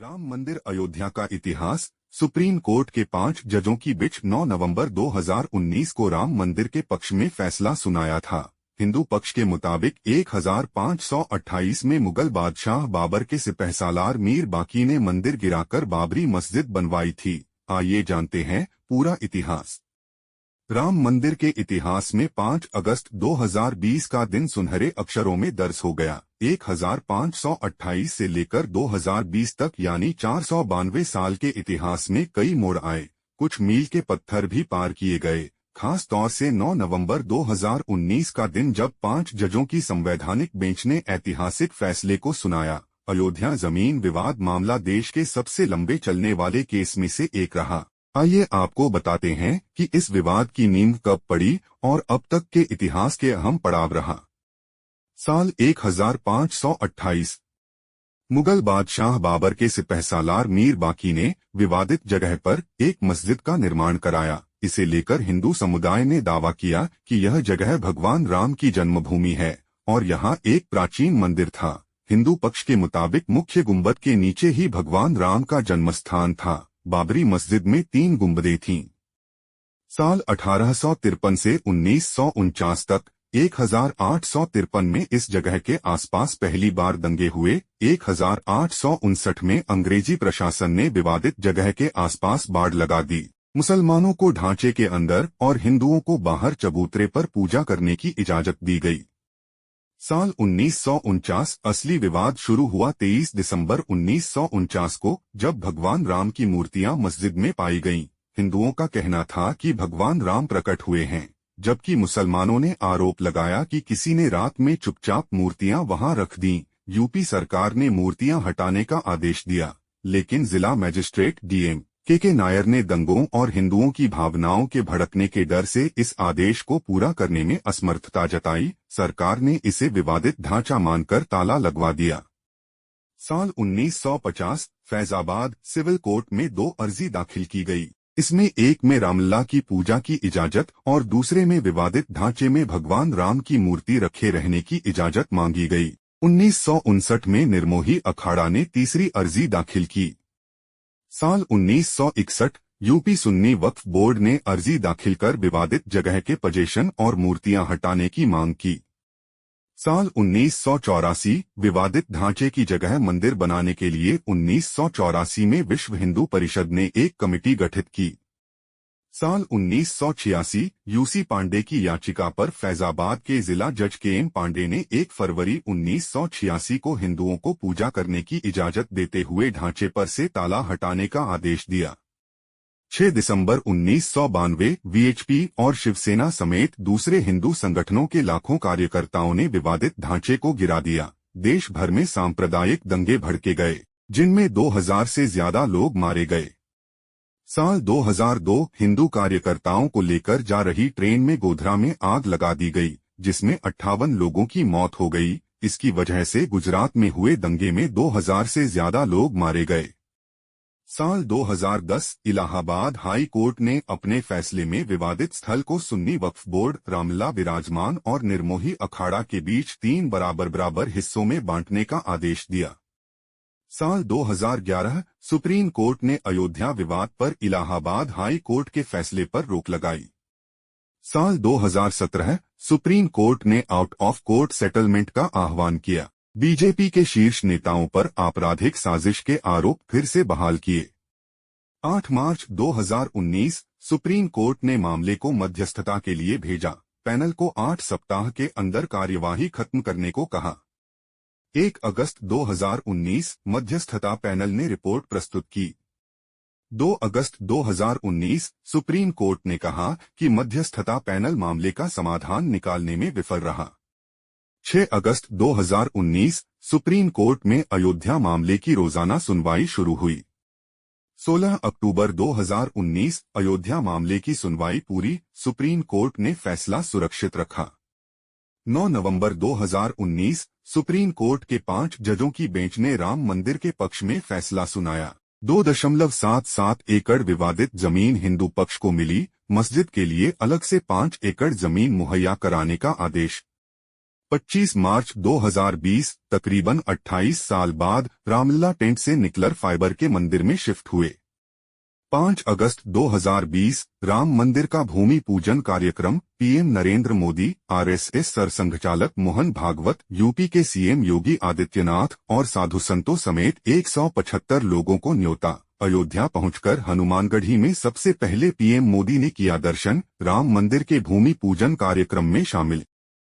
राम मंदिर अयोध्या का इतिहास। सुप्रीम कोर्ट के 5 जजों की बेंच 9 नवंबर 2019 को राम मंदिर के पक्ष में फैसला सुनाया था। हिंदू पक्ष के मुताबिक 1528 में मुगल बादशाह बाबर के सिपहसालार मीर बाकी ने मंदिर गिराकर बाबरी मस्जिद बनवाई थी। आइए जानते हैं पूरा इतिहास। राम मंदिर के इतिहास में 5 अगस्त 2020 का दिन सुनहरे अक्षरों में दर्ज हो गया। 1528 से लेकर 2020 तक यानी 492 साल के इतिहास में कई मोड़ आए, कुछ मील के पत्थर भी पार किए गए। खास तौर से 9 नवंबर 2019 का दिन जब 5 जजों की संवैधानिक बेंच ने ऐतिहासिक फैसले को सुनाया। अयोध्या जमीन विवाद मामला देश के सबसे लंबे चलने वाले केस में से एक रहा। आइए आपको बताते हैं कि इस विवाद की नींव कब पड़ी और अब तक के इतिहास के अहम पड़ाव रहा। साल 1528 मुगल बादशाह बाबर के सिपहसालार मीर बाकी ने विवादित जगह पर एक मस्जिद का निर्माण कराया। इसे लेकर हिंदू समुदाय ने दावा किया कि यह जगह भगवान राम की जन्मभूमि है और यहाँ एक प्राचीन मंदिर था। हिंदू पक्ष के मुताबिक मुख्य गुंबद के नीचे ही भगवान राम का जन्मस्थान था। बाबरी मस्जिद में 3 गुंबदें थीं। साल 1853 से 1949 तक 1853 में इस जगह के आसपास पहली बार दंगे हुए। 1859 में अंग्रेजी प्रशासन ने विवादित जगह के आसपास बाड़ लगा दी। मुसलमानों को ढांचे के अंदर और हिंदुओं को बाहर चबूतरे पर पूजा करने की इजाजत दी गई। साल 1949 असली विवाद शुरू हुआ 23 दिसंबर 1949 को, जब भगवान राम की मूर्तियां मस्जिद में पाई गईं। हिंदुओं का कहना था कि भगवान राम प्रकट हुए हैं, जबकि मुसलमानों ने आरोप लगाया कि किसी ने रात में चुपचाप मूर्तियां वहां रख दीं। यूपी सरकार ने मूर्तियां हटाने का आदेश दिया, लेकिन जिला मजिस्ट्रेट डीएम के नायर ने दंगों और हिंदुओं की भावनाओं के भड़कने के डर से इस आदेश को पूरा करने में असमर्थता जताई। सरकार ने इसे विवादित ढांचा मानकर ताला लगवा दिया। साल 1950 फैजाबाद सिविल कोर्ट में 2 अर्जी दाखिल की गई। इसमें एक में रामलला की पूजा की इजाजत और दूसरे में विवादित ढांचे में भगवान राम की मूर्ति रखे रहने की इजाजत मांगी गई। 1959 में निर्मोही अखाड़ा ने तीसरी अर्जी दाखिल की। साल 1961 यूपी सुन्नी वक्फ बोर्ड ने अर्जी दाखिल कर विवादित जगह के पोजीशन और मूर्तियां हटाने की मांग की। साल 1984 विवादित ढांचे की जगह मंदिर बनाने के लिए 1984 में विश्व हिंदू परिषद ने एक कमेटी गठित की। साल 1986 यूसी पांडे की याचिका पर फैजाबाद के जिला जज केएम पांडे ने 1 फरवरी 1986 को हिंदुओं को पूजा करने की इजाजत देते हुए ढांचे पर से ताला हटाने का आदेश दिया। 6 दिसंबर 1992 वीएचपी और शिवसेना समेत दूसरे हिंदू संगठनों के लाखों कार्यकर्ताओं ने विवादित ढांचे को गिरा दिया। देश भर में सांप्रदायिक दंगे भड़के गए, जिनमें 2000 से ज्यादा लोग मारे गए। साल 2002 हिंदू कार्यकर्ताओं को लेकर जा रही ट्रेन में गोधरा में आग लगा दी गई, जिसमें 58 लोगों की मौत हो गई। इसकी वजह से गुजरात में हुए दंगे में 2000 से ज्यादा लोग मारे गए। साल 2010 इलाहाबाद हाई कोर्ट ने अपने फैसले में विवादित स्थल को सुन्नी वक्फ बोर्ड, रामलला विराजमान और निर्मोही अखाड़ा के बीच 3 बराबर हिस्सों में बांटने का आदेश दिया। साल 2011 सुप्रीम कोर्ट ने अयोध्या विवाद पर इलाहाबाद हाई कोर्ट के फैसले पर रोक लगाई। साल 2017 सुप्रीम कोर्ट ने आउट ऑफ कोर्ट सेटलमेंट का आह्वान किया। बीजेपी के शीर्ष नेताओं पर आपराधिक साजिश के आरोप फिर से बहाल किए। 8 मार्च 2019 सुप्रीम कोर्ट ने मामले को मध्यस्थता के लिए भेजा। पैनल को 8 सप्ताह के अंदर कार्यवाही खत्म करने को कहा। 1 अगस्त 2019 मध्यस्थता पैनल ने रिपोर्ट प्रस्तुत की। 2 अगस्त 2019 सुप्रीम कोर्ट ने कहा कि मध्यस्थता पैनल मामले का समाधान निकालने में विफल रहा। 6 अगस्त 2019 सुप्रीम कोर्ट में अयोध्या मामले की रोजाना सुनवाई शुरू हुई। 16 अक्टूबर 2019 अयोध्या मामले की सुनवाई पूरी। सुप्रीम कोर्ट ने फैसला सुरक्षित रखा। 9 नवंबर 2019 सुप्रीम कोर्ट के 5 जजों की बेंच ने राम मंदिर के पक्ष में फैसला सुनाया। 2.77 एकड़ विवादित जमीन हिंदू पक्ष को मिली। मस्जिद के लिए अलग से 5 एकड़ जमीन मुहैया कराने का आदेश। 25 मार्च 2020 तकरीबन 28 साल बाद रामलला टेंट से निकलर फाइबर के मंदिर में शिफ्ट हुए। 5 अगस्त 2020 राम मंदिर का भूमि पूजन कार्यक्रम पीएम नरेंद्र मोदी, आरएसएस सरसंघचालक मोहन भागवत, यूपी के सीएम योगी आदित्यनाथ और साधु संतों समेत 175 लोगों को न्योता। अयोध्या पहुंचकर हनुमानगढ़ी में सबसे पहले पीएम मोदी ने किया दर्शन, राम मंदिर के भूमि पूजन कार्यक्रम में शामिल।